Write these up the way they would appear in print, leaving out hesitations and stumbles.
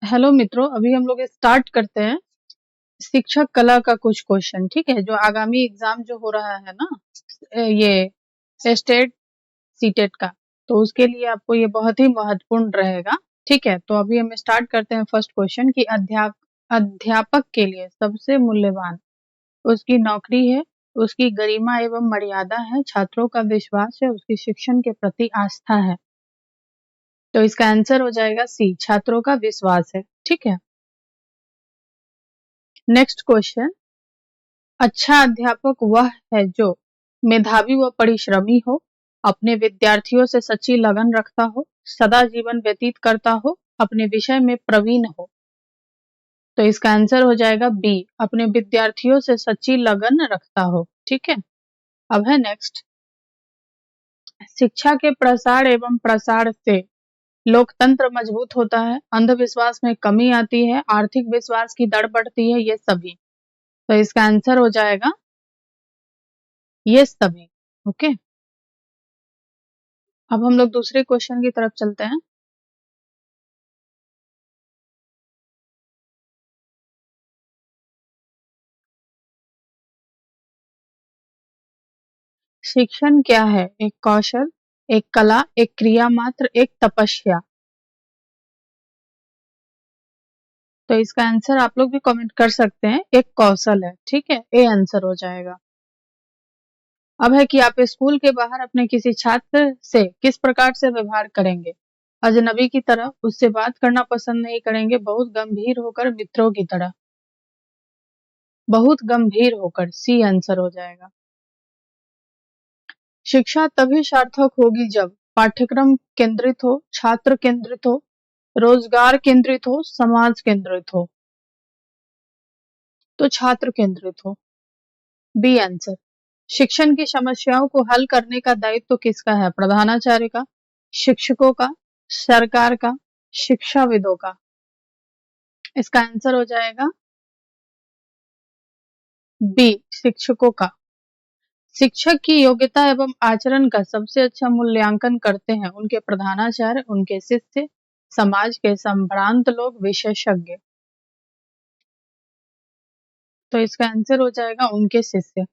Hello मित्रों, अभी हम लोग स्टार्ट करते हैं शिक्षक कला का कुछ क्वेश्चन। ठीक है, जो आगामी एग्जाम जो हो रहा है ना, ये स्टेट सीटेट का, तो उसके लिए आपको ये बहुत ही महत्वपूर्ण रहेगा। ठीक है, तो अभी हम स्टार्ट करते हैं फर्स्ट क्वेश्चन कि अध्यापक के लिए सबसे मूल्यवान उसकी नौकरी है, उसकी गरिमा एवं मर्यादा है, छात्रों का विश्वास है, उसकी शिक्षण के प्रति आस्था है। तो इसका आंसर हो जाएगा सी, छात्रों का विश्वास है। ठीक है, नेक्स्ट क्वेश्चन। अच्छा अध्यापक वह है जो मेधावी व परिश्रमी हो, अपने विद्यार्थियों से सच्ची लगन रखता हो, सदा जीवन व्यतीत करता हो, अपने विषय में प्रवीण हो। तो इसका आंसर हो जाएगा बी, अपने विद्यार्थियों से सच्ची लगन रखता हो। ठीक है, अब है नेक्स्ट। शिक्षा के प्रसार एवं प्रसार से लोकतंत्र मजबूत होता है, अंधविश्वास में कमी आती है, आर्थिक विश्वास की दर बढ़ती है, ये सभी। तो इसका आंसर हो जाएगा ये सभी। ओके, अब हम लोग दूसरे क्वेश्चन की तरफ चलते हैं। शिक्षण क्या है? एक कौशल, एक कला, एक क्रिया मात्र, एक तपस्या। तो इसका आंसर आप लोग भी कमेंट कर सकते हैं, एक कौशल है। ठीक है, ए आंसर हो जाएगा। अब है कि आप स्कूल के बाहर अपने किसी छात्र से किस प्रकार से व्यवहार करेंगे? अजनबी की तरह, उससे बात करना पसंद नहीं करेंगे, बहुत गंभीर होकर, मित्रों की तरह। बहुत गंभीर होकर, सी आंसर हो जाएगा। शिक्षा तभी सार्थक होगी जब पाठ्यक्रम केंद्रित हो, छात्र केंद्रित हो, रोजगार केंद्रित हो, समाज केंद्रित हो। तो छात्र केंद्रित हो, बी आंसर। शिक्षण की समस्याओं को हल करने का दायित्व किसका है? प्रधानाचार्य का, शिक्षकों का, सरकार का, शिक्षाविदों का। इसका आंसर हो जाएगा बी, शिक्षकों का। शिक्षक की योग्यता एवं आचरण का सबसे अच्छा मूल्यांकन करते हैं उनके प्रधानाचार्य, उनके शिष्य, समाज के संभ्रांत लोग, विशेषज्ञ। तो इसका आंसर हो जाएगा उनके शिष्य।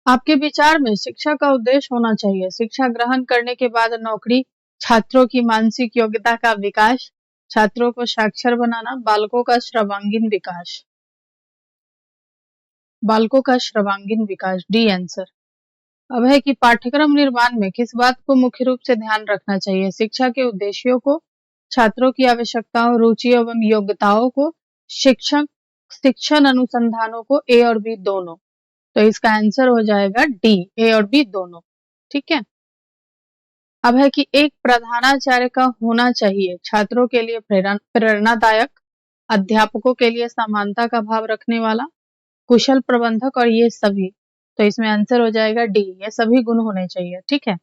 आपके विचार में शिक्षा का उद्देश्य होना चाहिए? शिक्षा ग्रहण करने के बाद नौकरी, छात्रों की मानसिक योग्यता का विकास, छात्रों को साक्षर बनाना, बालकों का सर्वांगीण विकास। बालकों का सर्वांगीण विकास, डी आंसर। अब है कि पाठ्यक्रम निर्माण में किस बात को मुख्य रूप से ध्यान रखना चाहिए? शिक्षा के उद्देश्यों को, छात्रों की आवश्यकताओं, रुचि एवं योग्यताओं को, शिक्षक शिक्षण अनुसंधानों को, ए और बी दोनों। तो इसका आंसर हो जाएगा डी, ए और बी दोनों। ठीक है, अब है कि एक प्रधानाचार्य का होना चाहिए छात्रों के लिए प्रेरणादायक, अध्यापकों के लिए समानता का भाव रखने वाला, कुशल प्रबंधक, और ये सभी। तो इसमें आंसर हो जाएगा डी, ये सभी गुण होने चाहिए। ठीक है,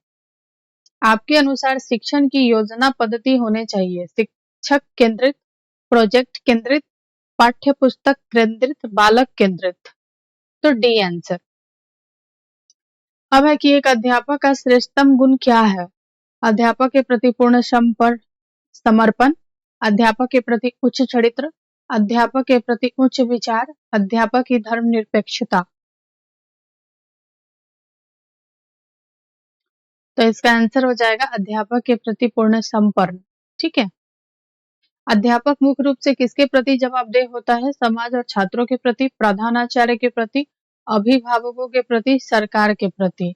आपके अनुसार शिक्षण की योजना पद्धति होने चाहिए? शिक्षक केंद्रित, प्रोजेक्ट केंद्रित, पाठ्य पुस्तक केंद्रित, बालक केंद्रित। तो डी आंसर। अब है कि एक अध्यापक का श्रेष्ठतम गुण क्या है? अध्यापक के प्रति पूर्ण समर्पण, अध्यापक के प्रति उच्च चरित्र, अध्यापक के प्रति उच्च विचार, अध्यापक की धर्मनिरपेक्षता। तो इसका आंसर हो जाएगा अध्यापक के प्रति पूर्ण समर्पण। ठीक है, अध्यापक मुख्य रूप से किसके प्रति जवाबदेह होता है? समाज और छात्रों के प्रति, प्रधानाचार्य के प्रति, अभिभावकों के प्रति, सरकार के प्रति।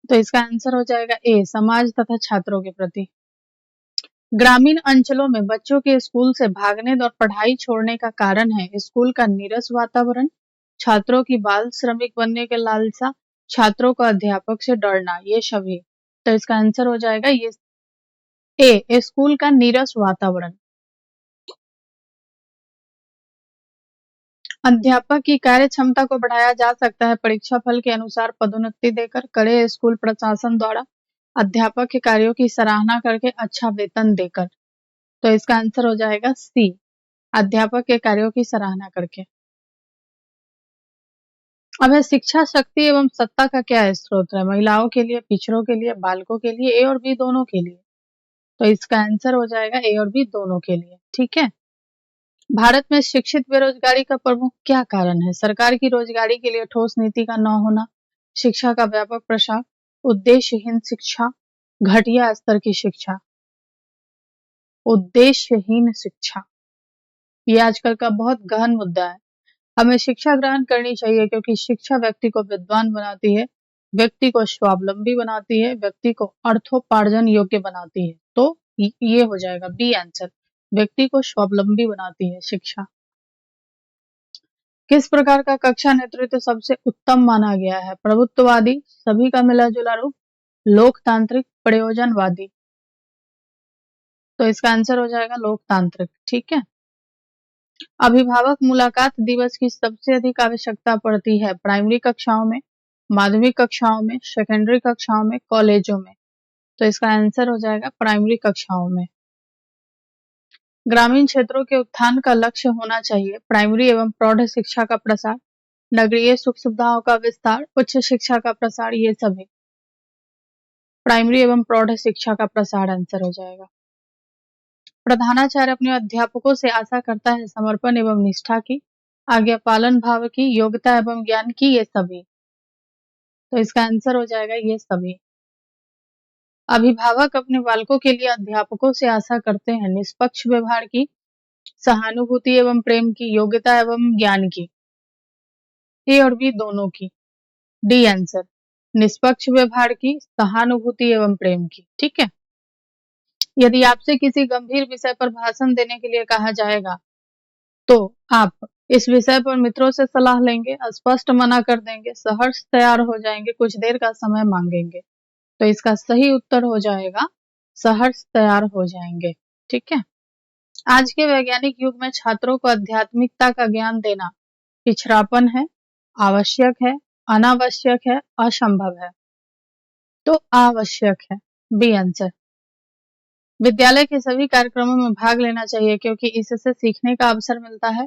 तो इसका आंसर हो जाएगा ए, समाज तथा छात्रों के प्रति। ग्रामीण अंचलों में बच्चों के स्कूल से भागने और पढ़ाई छोड़ने का कारण है स्कूल का नीरस वातावरण, छात्रों की बाल श्रमिक बनने के लालसा, छात्रों का अध्यापक से डरना, ये सभी। तो इसका आंसर हो जाएगा ये ए, स्कूल का नीरस वातावरण। अध्यापक की कार्य क्षमता को बढ़ाया जा सकता है परीक्षा फल के अनुसार पदोन्नति देकर, कड़े स्कूल प्रशासन द्वारा, अध्यापक के कार्यों की सराहना करके, अच्छा वेतन देकर। तो इसका आंसर हो जाएगा सी, अध्यापक के कार्यों की सराहना करके। अब है शिक्षा शक्ति एवं सत्ता का क्या स्रोत है? महिलाओं के लिए, पिछड़ों के लिए, बालकों के लिए, ए और बी दोनों के लिए। तो इसका आंसर हो जाएगा ए और बी दोनों के लिए। ठीक है। भारत में शिक्षित बेरोजगारी का प्रमुख क्या कारण है? सरकार की रोजगारी के लिए ठोस नीति का न होना, शिक्षा का व्यापक प्रसार, उद्देश्यहीन शिक्षा, घटिया स्तर की शिक्षा। उद्देश्यहीन शिक्षा ये आजकल का बहुत गहन मुद्दा है। हमें शिक्षा ग्रहण करनी चाहिए क्योंकि शिक्षा व्यक्ति को विद्वान बनाती है, व्यक्ति को स्वावलंबी बनाती है, व्यक्ति को अर्थोपार्जन योग्य बनाती है। तो ये हो जाएगा बी आंसर, व्यक्ति को स्वावलंबी बनाती है शिक्षा। किस प्रकार का कक्षा नेतृत्व सबसे उत्तम माना गया है? प्रभुत्ववादी, सभी का मिला जुला रूप, लोकतांत्रिक, प्रयोजनवादी। तो इसका आंसर हो जाएगा लोकतांत्रिक। ठीक है। अभिभावक मुलाकात दिवस की सबसे अधिक आवश्यकता पड़ती है प्राइमरी कक्षाओं में, माध्यमिक कक्षाओं में, सेकेंडरी कक्षाओं में, कॉलेजों में। तो इसका आंसर हो जाएगा प्राइमरी कक्षाओं में। ग्रामीण क्षेत्रों के उत्थान का लक्ष्य होना चाहिए प्राइमरी एवं प्रौढ़ शिक्षा का प्रसार, नगरीय सुख सुविधाओं का विस्तार, उच्च शिक्षा का प्रसार। ये सभी प्राइमरी एवं प्रौढ़ शिक्षा का प्रसार आंसर हो जाएगा। प्रधानाचार्य अपने अध्यापकों से आशा करता है समर्पण एवं निष्ठा की, आज्ञा पालन भाव की, योग्यता एवं ज्ञान की। ये सभी। तो इसका आंसर हो जाएगा ये सभी। अभिभावक अपने बालकों के लिए अध्यापकों से आशा करते हैं निष्पक्ष व्यवहार की, सहानुभूति एवं प्रेम की, योग्यता एवं ज्ञान की। ए और बी दोनों की। डी आंसर, निष्पक्ष व्यवहार की, सहानुभूति एवं प्रेम की। ठीक है। यदि आपसे किसी गंभीर विषय पर भाषण देने के लिए कहा जाएगा तो आप इस विषय पर मित्रों से सलाह लेंगे, स्पष्ट मना कर देंगे, सहर्ष तैयार हो जाएंगे, कुछ देर का समय मांगेंगे। तो इसका सही उत्तर हो जाएगा सहर्ष तैयार हो जाएंगे। ठीक है। आज के वैज्ञानिक युग में छात्रों को आध्यात्मिकता का ज्ञान देना पिछड़ापन है, आवश्यक है, अनावश्यक है, असंभव है। तो आवश्यक है, बी आंसर। विद्यालय के सभी कार्यक्रमों में भाग लेना चाहिए क्योंकि इससे सीखने का अवसर मिलता है,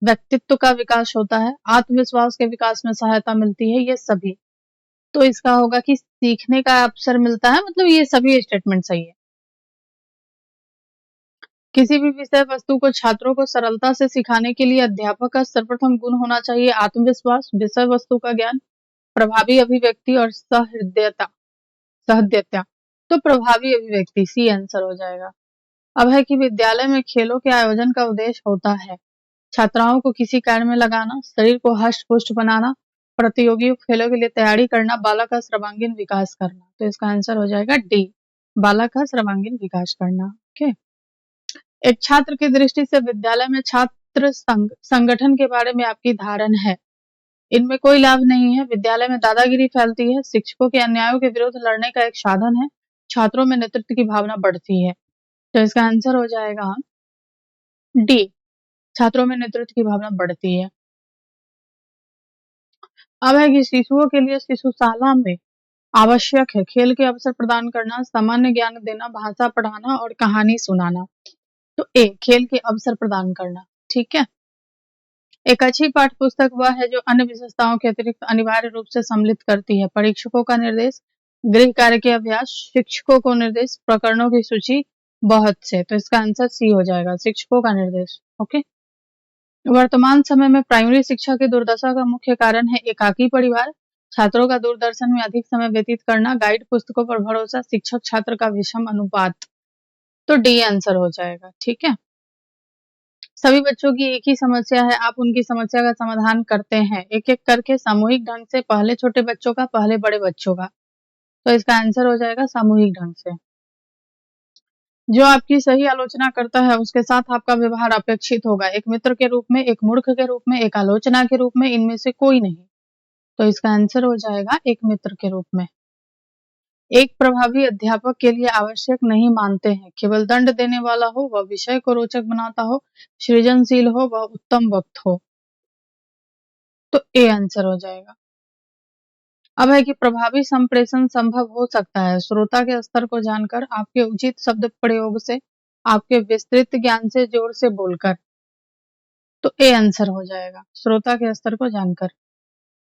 व्यक्तित्व का विकास होता है, आत्मविश्वास के विकास में सहायता मिलती है। ये सभी। तो इसका होगा कि सीखने का अवसर मिलता है, मतलब ये सभी स्टेटमेंट सही है। किसी भी विषय वस्तु को छात्रों को सरलता से सिखाने के लिए अध्यापक का सर्वप्रथम गुण होना चाहिए आत्मविश्वास, विषय वस्तु का ज्ञान, प्रभावी अभिव्यक्ति और सहृदयता। सहृदयता। तो प्रभावी अभिव्यक्ति सी आंसर हो जाएगा। अब है कि विद्यालय में खेलों के आयोजन का उद्देश्य होता है छात्राओं को किसी कार्य में लगाना, शरीर को हष्ट पुष्ट बनाना, प्रतियोगी खेलों के लिए तैयारी करना, बालक का सर्वांगीण विकास करना। तो इसका आंसर हो जाएगा डी, बालक का सर्वांगीण विकास करना। ओके। एक छात्र की दृष्टि से विद्यालय में छात्र संगठन के बारे में आपकी धारणा है? इनमें कोई लाभ नहीं है, विद्यालय में दादागिरी फैलती है, शिक्षकों के अन्यायों के विरुद्ध लड़ने का एक साधन है, छात्रों में नेतृत्व की भावना बढ़ती है। तो इसका आंसर हो जाएगा डी, छात्रों में नेतृत्व की भावना बढ़ती है। अब है कि शिशुओं के लिए शिशुशाला में आवश्यक है खेल के अवसर प्रदान करना, सामान्य ज्ञान देना, भाषा पढ़ाना और कहानी सुनाना। तो ए, खेल के अवसर प्रदान करना। ठीक है। एक अच्छी पाठ्य पुस्तक वह है जो अन्य विशेषताओं के अतिरिक्त अनिवार्य रूप से सम्मिलित करती है परीक्षकों का निर्देश, गृह कार्य के अभ्यास, शिक्षकों को निर्देश, प्रकरणों की सूची, बहुत से। तो इसका आंसर सी हो जाएगा, शिक्षकों का निर्देश। ओके। वर्तमान समय में प्राइमरी शिक्षा की दुर्दशा का मुख्य कारण है एकाकी परिवार, छात्रों का दूरदर्शन में अधिक समय व्यतीत करना, गाइड पुस्तकों पर भरोसा, शिक्षक छात्र का विषम अनुपात। तो डी आंसर हो जाएगा। ठीक है। सभी बच्चों की एक ही समस्या है, आप उनकी समस्या का समाधान करते हैं एक एक करके सामूहिक ढंग से, पहले छोटे बच्चों का, पहले बड़े बच्चों का। तो इसका आंसर हो जाएगा सामूहिक ढंग से। जो आपकी सही आलोचना करता है उसके साथ आपका व्यवहार अपेक्षित होगा, एक मित्र के रूप में, एक मूर्ख के रूप में, एक आलोचना के रूप में, इनमें से कोई नहीं। तो इसका आंसर हो जाएगा एक मित्र के रूप में। एक प्रभावी अध्यापक के लिए आवश्यक नहीं मानते हैं केवल दंड देने वाला हो, वह विषय को रोचक बनाता हो, सृजनशील हो, वह उत्तम वक्त हो। तो ए आंसर हो जाएगा। अब है कि प्रभावी संप्रेषण संभव हो सकता है श्रोता के स्तर को जानकर, आपके उचित शब्द प्रयोग से, आपके विस्तृत ज्ञान से, जोर से बोलकर। तो ए आंसर हो जाएगा, श्रोता के स्तर को जानकर।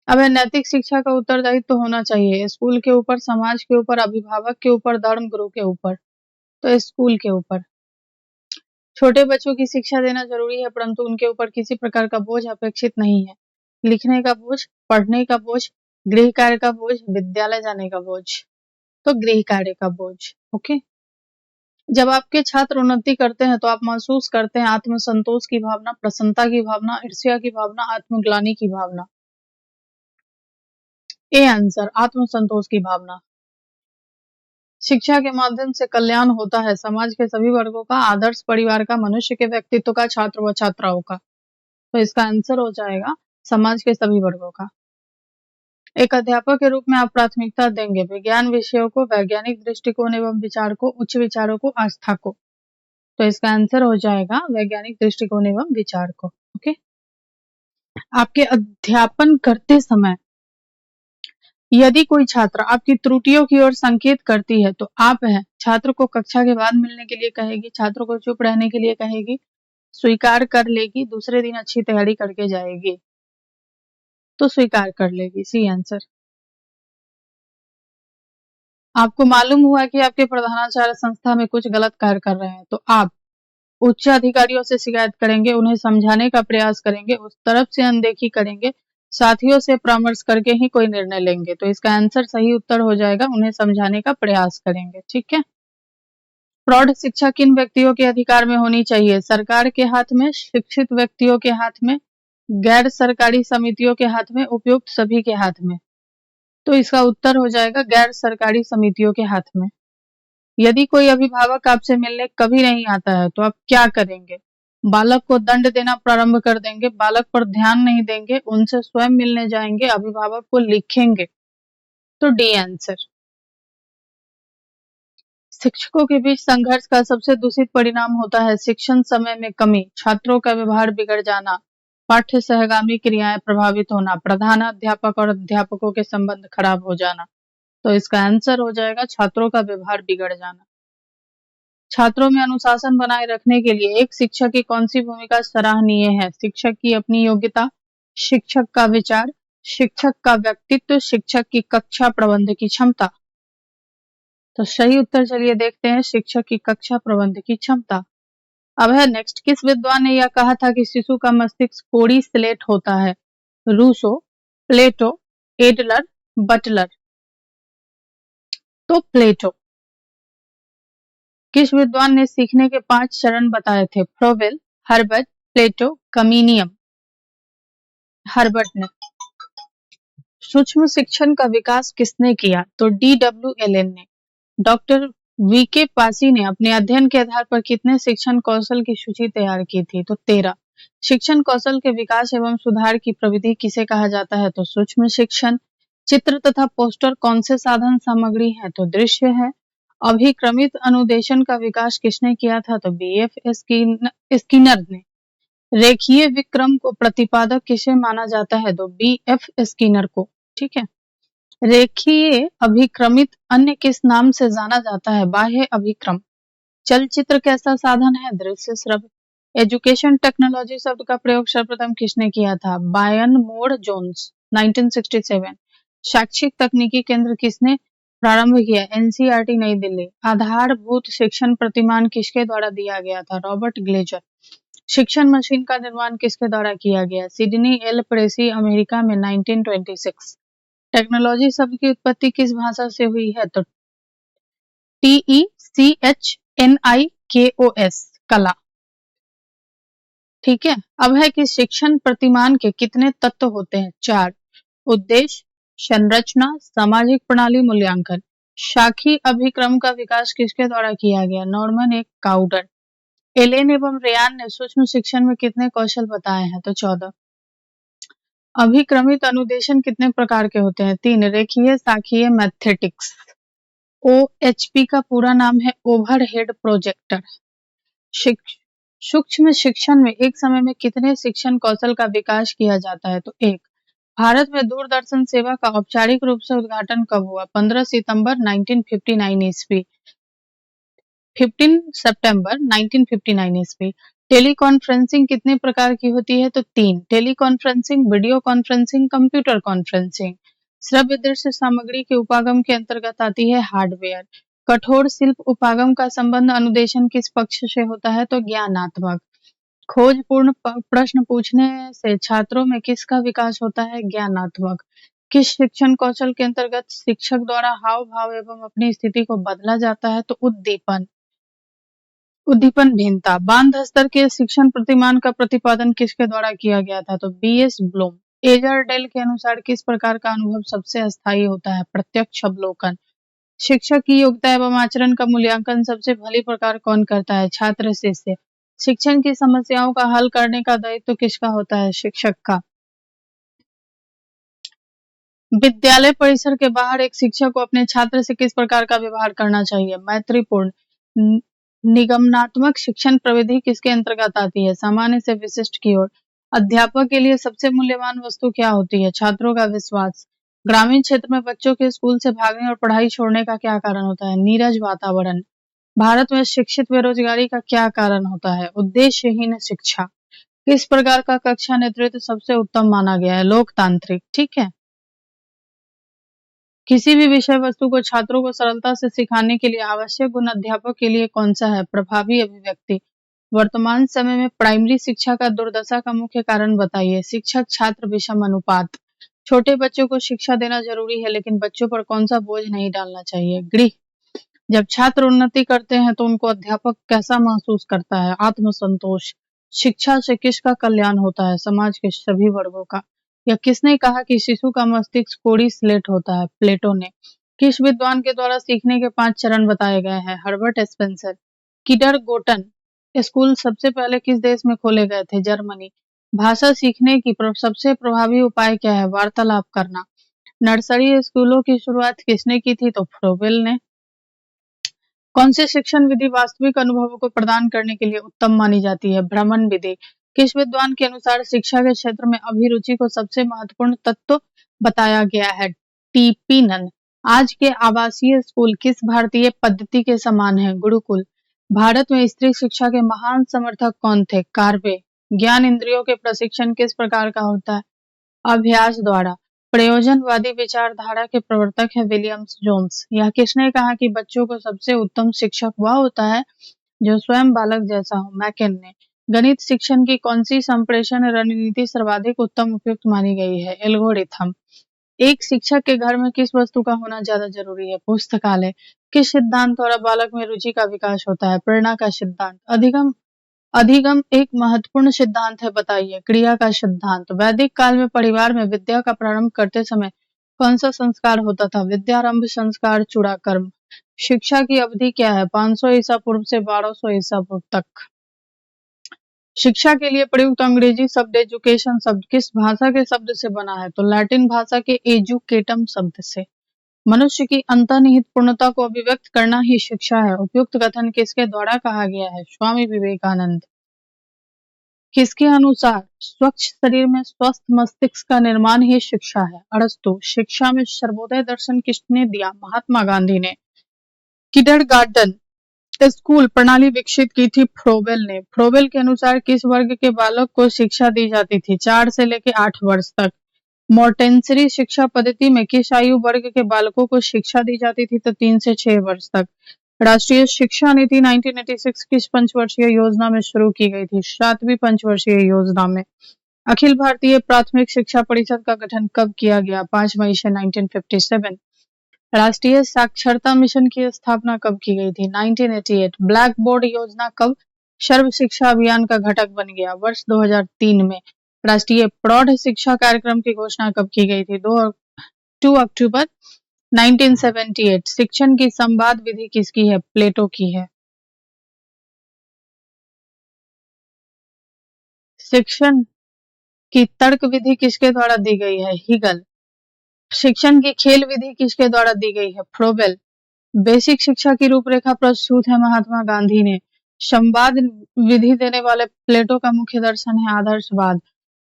अब है नैतिक शिक्षा का उत्तरदायित्व तो होना चाहिए स्कूल के ऊपर, समाज के ऊपर, अभिभावक के ऊपर, धर्म गुरु के ऊपर। तो स्कूल के ऊपर। छोटे बच्चों की शिक्षा देना जरूरी है, परंतु उनके ऊपर किसी प्रकार का बोझ अपेक्षित नहीं है। लिखने का बोझ, पढ़ने का बोझ, गृह कार्य का बोझ, विद्यालय जाने का बोझ। तो गृह कार्य का बोझ। ओके। जब आपके छात्र उन्नति करते हैं तो आप महसूस करते हैं आत्मसंतोष की भावना, प्रसन्नता की भावना, ईर्ष्या की भावना, आत्मग्लानि की भावना। ए आंसर, आत्मसंतोष की भावना। शिक्षा के माध्यम से कल्याण होता है समाज के सभी वर्गों का, आदर्श परिवार का, मनुष्य के व्यक्तित्व का, छात्र व छात्राओं का। तो इसका आंसर हो जाएगा समाज के सभी वर्गों का। एक अध्यापक के रूप में आप प्राथमिकता देंगे विज्ञान विषयों को, वैज्ञानिक दृष्टिकोण एवं विचार को, उच्च विचारों को, आस्था को। तो इसका आंसर हो जाएगा वैज्ञानिक दृष्टिकोण एवं विचार को। ओके। आपके अध्यापन करते समय यदि कोई छात्र आपकी त्रुटियों की ओर संकेत करती है तो आप हैं छात्र को कक्षा के बाद मिलने के लिए कहेगी, छात्र को चुप रहने के लिए कहेगी, स्वीकार कर लेगी, दूसरे दिन अच्छी तैयारी करके जाएगी। तो स्वीकार कर लेगी, सी आंसर। आपको मालूम हुआ कि आपके प्रधानाचार्य संस्था में कुछ गलत कार्य कर रहे हैं तो आप उच्च अधिकारियों से शिकायत करेंगे, उन्हें समझाने का प्रयास करेंगे, उस तरफ से अनदेखी करेंगे, साथियों से परामर्श करके ही कोई निर्णय लेंगे। तो इसका आंसर सही उत्तर हो जाएगा उन्हें समझाने का प्रयास करेंगे। ठीक है। प्रौढ़ शिक्षा किन व्यक्तियों के अधिकार में होनी चाहिए? सरकार के हाथ में, शिक्षित व्यक्तियों के हाथ में, गैर सरकारी समितियों के हाथ में, उपयुक्त सभी के हाथ में। तो इसका उत्तर हो जाएगा गैर सरकारी समितियों के हाथ में। यदि कोई अभिभावक आपसे मिलने कभी नहीं आता है तो आप क्या करेंगे? बालक को दंड देना प्रारंभ कर देंगे, बालक पर ध्यान नहीं देंगे, उनसे स्वयं मिलने जाएंगे, अभिभावक को लिखेंगे। तो डी आंसर। शिक्षकों के बीच संघर्ष का सबसे दूषित परिणाम होता है शिक्षण समय में कमी, छात्रों का व्यवहार बिगड़ जाना, पाठ्य सहगामी क्रियाएं प्रभावित होना, प्रधानाध्यापक और अध्यापकों के संबंध खराब हो जाना। तो इसका आंसर हो जाएगा छात्रों का व्यवहार बिगड़ जाना। छात्रों में अनुशासन बनाए रखने के लिए एक शिक्षक की कौन सी भूमिका सराहनीय है? शिक्षक की अपनी योग्यता, शिक्षक का विचार, शिक्षक का व्यक्तित्व, शिक्षक की कक्षा प्रबंध की क्षमता। तो सही उत्तर चलिए देखते हैं, शिक्षक की कक्षा प्रबंध की क्षमता। अब है नेक्स्ट, किस विद्वान ने यह कहा था कि शिशु का मस्तिष्क कोड़ी स्लेट होता है? रूसो, प्लेटो, एडलर, बटलर। तो प्लेटो। किस विद्वान ने सीखने के 5 चरण बताए थे? फ्रोवेल, हर्बर्ट, प्लेटो, कमीनियम। हर्बर्ट ने। सूक्ष्म शिक्षण का विकास किसने किया? तो DW एलेन ने। डॉक्टर VK पासी ने अपने अध्ययन के आधार पर कितने शिक्षण कौशल की सूची तैयार की थी? तो 13। शिक्षण कौशल के विकास एवं सुधार की प्रविधि किसे कहा जाता है? तो सूक्ष्म शिक्षण। चित्र तथा पोस्टर कौन से साधन सामग्री है? तो दृश्य है। अभिक्रमित अनुदेशन का विकास किसने किया था? तो BF स्किनर ने। रेखीय विक्रम को प्रतिपादक किसे माना जाता है? तो BF स्किनर को। ठीक है। रेखीय अभिक्रमित अन्य किस नाम से जाना जाता है? बाह्य अभिक्रम। चलचित्र कैसा साधन है? दृश्य श्रव्य। एजुकेशन टेक्नोलॉजी शब्द का प्रयोग सर्वप्रथम किसने किया था? बायन मोर जोन्स, 1967। शैक्षिक तकनीकी केंद्र किसने प्रारंभ किया? NCERT नई दिल्ली। आधारभूत शिक्षण प्रतिमान किसके द्वारा दिया गया था? Robert Glazer. शिक्षण मशीन का निर्माण किसके द्वारा किया गया? सिडनी एल प्रेसी, अमेरिका में 1926। टेक्नोलॉजी शब्द की उत्पत्ति किस भाषा से हुई है? तो TECHNIKOS, कला। ठीक है। अब है कि शिक्षण प्रतिमान के कितने तत्व होते हैं? 4। उद्देश्य, संरचना, सामाजिक प्रणाली, मूल्यांकन। शाखी अभिक्रम का विकास किसके द्वारा किया गया? नॉर्मन ए काउडर। एलेन एवं रेयान ने सूक्ष्म शिक्षण में कितने कौशल बताए हैं? तो 14। अभिक्रमित अनुदेशन कितने प्रकार के होते हैं? 3। रेखीय, शाखीय, मैथेटिक्स। OHP का पूरा नाम है ओवरहेड प्रोजेक्टर। सूक्ष्म शिक्षण में एक समय में कितने शिक्षण कौशल का विकास किया जाता है? तो 1। भारत में दूरदर्शन सेवा का औपचारिक रूप से उद्घाटन कब हुआ? 15 सितंबर 1959 ईस्वी। 15 सितंबर 1959 ईस्वी। टेलीकॉन्फ्रेंसिंग कितने प्रकार की होती है? तो 3। Teleconferencing, video conferencing, computer conferencing. श्रव्य दृश्य सामग्री के उपागम के अंतर्गत आती है हार्डवेयर। कठोर शिल्प उपागम का संबंध अनुदेशन किस पक्ष से होता है? तो ज्ञानात्मक। खोजपूर्ण प्रश्न पूछने से छात्रों में किसका विकास होता है? ज्ञानात्मक। किस शिक्षण कौशल के अंतर्गत शिक्षक द्वारा हाव भाव एवं अपनी स्थिति को बदला जाता है? तो उद्दीपन। उद्दीपन भिन्नता। बांध स्तर के शिक्षण प्रतिमान का प्रतिपादन किसके द्वारा किया गया था? तो बीएस ब्लूम। एजरडेल के अनुसार किस प्रकार का अनुभव सबसे अस्थायी होता है? प्रत्यक्ष अवलोकन। शिक्षक की योग्यता एवं आचरण का मूल्यांकन सबसे भली प्रकार कौन करता है? छात्र शिष्य। शिक्षण की समस्याओं का हल करने का दायित्व किसका होता है? शिक्षक का। विद्यालय परिसर के बाहर एक शिक्षक को अपने छात्र से किस प्रकार का व्यवहार करना चाहिए? मैत्रीपूर्ण। निगमनात्मक शिक्षण प्रविधि किसके अंतर्गत आती है? सामान्य से विशिष्ट की ओर। अध्यापक के लिए सबसे मूल्यवान वस्तु क्या होती है? छात्रों का विश्वास। ग्रामीण क्षेत्र में बच्चों के स्कूल से भागने और पढ़ाई छोड़ने का क्या कारण होता है? नीरस वातावरण। भारत में शिक्षित बेरोजगारी का क्या कारण होता है? उद्देश्यहीन शिक्षा। किस प्रकार का कक्षा नेतृत्व सबसे उत्तम माना गया है? लोकतांत्रिक। ठीक है। किसी भी विषय वस्तु को छात्रों को सरलता से सिखाने के लिए आवश्यक गुण अध्यापक के लिए कौन सा है? प्रभावी अभिव्यक्ति। वर्तमान समय में प्राइमरी शिक्षा का दुर्दशा का मुख्य कारण बताइए। शिक्षक छात्र विषम अनुपात। छोटे बच्चों को शिक्षा देना जरूरी है, लेकिन बच्चों पर कौन सा बोझ नहीं डालना चाहिए? गृह। जब छात्र उन्नति करते हैं तो उनको अध्यापक कैसा महसूस करता है? आत्मसंतोष। शिक्षा से किसका कल्याण होता है? समाज के सभी वर्गों का। या किसने कहा कि शिशु का मस्तिष्क कोड़ी स्लेट होता है? प्लेटो ने। किस विद्वान के द्वारा सीखने के 5 चरण बताए गए हैं? Herbert Spencer. किंडरगार्टन स्कूल सबसे पहले किस देश में खोले गए थे? जर्मनी। भाषा सीखने की सबसे प्रभावी उपाय क्या है? वार्तालाप करना। नर्सरी स्कूलों की शुरुआत किसने की थी? तो फ्रोबेल ने। कौन सी शिक्षण विधि वास्तविक अनुभवों को प्रदान करने के लिए उत्तम मानी जाती है? भ्रमण विधि। किस विद्वान के अनुसार शिक्षा के क्षेत्र में अभिरुचि को सबसे महत्वपूर्ण तत्व बताया गया है? टीपीनन। आज के आवासीय स्कूल किस भारतीय पद्धति के समान है? गुरुकुल। भारत में स्त्री शिक्षा के महान समर्थक कौन थे? कार्वे। ज्ञान इंद्रियों के प्रशिक्षण किस प्रकार का होता है? अभ्यास द्वारा। प्रयोजनवादी विचारधारा के प्रवर्तक है विलियम्स जोन्स। यह किसने कहा कि बच्चों को सबसे उत्तम शिक्षक वह होता है जो स्वयं बालक जैसा हो? मैकेन ने। गणित शिक्षण की कौन सी संप्रेषण रणनीति सर्वाधिक उत्तम उपयुक्त मानी गई है? एल्गोरिथम। एक शिक्षक के घर में किस वस्तु का होना ज्यादा जरूरी है? पुस्तकालय। किस सिद्धांत द्वारा बालक में रुचि का विकास होता है? प्रेरणा का सिद्धांत। अधिगम अधिगम एक महत्वपूर्ण सिद्धांत है, बताइए। क्रिया का सिद्धांत। वैदिक काल में परिवार में विद्या का प्रारंभ करते समय कौन सा संस्कार होता था? विद्यारंभ संस्कार चूड़ाकर्म। शिक्षा की अवधि क्या है? 500 ईसा पूर्व से 1200 ईसा पूर्व तक। शिक्षा के लिए प्रयुक्त अंग्रेजी शब्द एजुकेशन शब्द किस भाषा के शब्द से बना है? तो लैटिन भाषा के एजुकेटम शब्द से। मनुष्य की अंतर्निहित पूर्णता को अभिव्यक्त करना ही शिक्षा है। उपयुक्त कथन किसके द्वारा कहा गया है? स्वामी विवेकानंद। किसके अनुसार स्वच्छ शरीर में स्वस्थ मस्तिष्क का निर्माण ही शिक्षा है? अरस्तु। शिक्षा में सर्वोदय दर्शन किसने दिया? महात्मा गांधी ने। किंडरगार्टन स्कूल प्रणाली विकसित की थी फ्रोबेल ने। फ्रोबेल के अनुसार किस वर्ग के बालक को शिक्षा दी जाती थी? 4 से लेकर 8 वर्ष तक। मोंटेसरी शिक्षा पद्धति में किस आयु वर्ग के बालकों को शिक्षा दी जाती थी? तो 3 से 6 वर्ष तक। राष्ट्रीय शिक्षा नीति 1986 किस पंचवर्षीय योजना में शुरू की गई थी? 7वीं पंचवर्षीय योजना में। अखिल भारतीय प्राथमिक शिक्षा परिषद का गठन कब किया गया? 5 मई से 1957। राष्ट्रीय साक्षरता मिशन की स्थापना कब की गई थी? 1988। ब्लैक बोर्ड योजना कब सर्व शिक्षा अभियान का घटक बन गया? वर्ष 2003 में। राष्ट्रीय प्रौढ़ शिक्षा कार्यक्रम की घोषणा कब की गई थी? 2 अक्टूबर 1978। शिक्षण की संवाद विधि किसकी है? प्लेटो की है। शिक्षण की तर्क विधि किसके द्वारा दी गई है? हीगल। शिक्षण की खेल विधि किसके द्वारा दी गई है? फ्रोबेल। बेसिक शिक्षा की रूपरेखा प्रस्तुत है महात्मा गांधी ने। संवाद विधि देने वाले प्लेटो का मुख्य दर्शन है आदर्शवाद।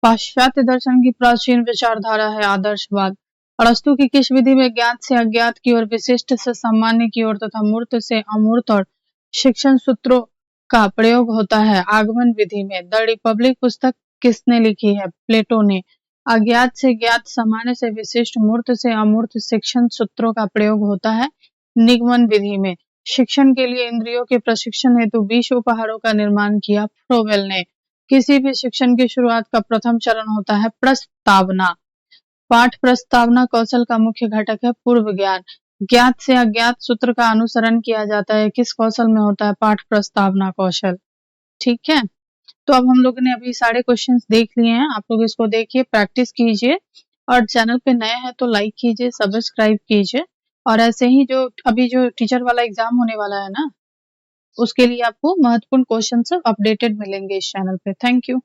पाश्चात्य दर्शन की प्राचीन विचारधारा है आदर्शवाद। अरस्तु की किस विधि में ज्ञात से अज्ञात की ओर, विशिष्ट से सामान्य की ओर तथा मूर्त से अमूर्त और शिक्षण सूत्रों का प्रयोग होता है? आगमन विधि में। द रिपब्लिक पुस्तक किसने लिखी है? प्लेटो ने। अज्ञात से ज्ञात, सामान्य से विशिष्ट, मूर्त से अमूर्त शिक्षण सूत्रों का प्रयोग होता है निगमन विधि में। शिक्षण के लिए इंद्रियों के प्रशिक्षण हेतु 20 उपहारों का निर्माण किया फ्रोवेल ने। किसी भी शिक्षण की शुरुआत का प्रथम चरण होता है प्रस्तावना। पाठ प्रस्तावना कौशल का मुख्य घटक है पूर्व ज्ञान। ज्ञात से अज्ञात सूत्र का अनुसरण किया जाता है, किस कौशल में होता है? पाठ प्रस्तावना कौशल। ठीक है, तो अब हम लोगों ने अभी सारे क्वेश्चंस देख लिए हैं। आप लोग इसको देखिए, प्रैक्टिस कीजिए, और चैनल पे नए हैं तो लाइक कीजिए, सब्सक्राइब कीजिए। और ऐसे ही जो अभी जो टीचर वाला एग्जाम होने वाला है ना, उसके लिए आपको महत्वपूर्ण क्वेश्चन सब अपडेटेड मिलेंगे इस चैनल पे। Thank you.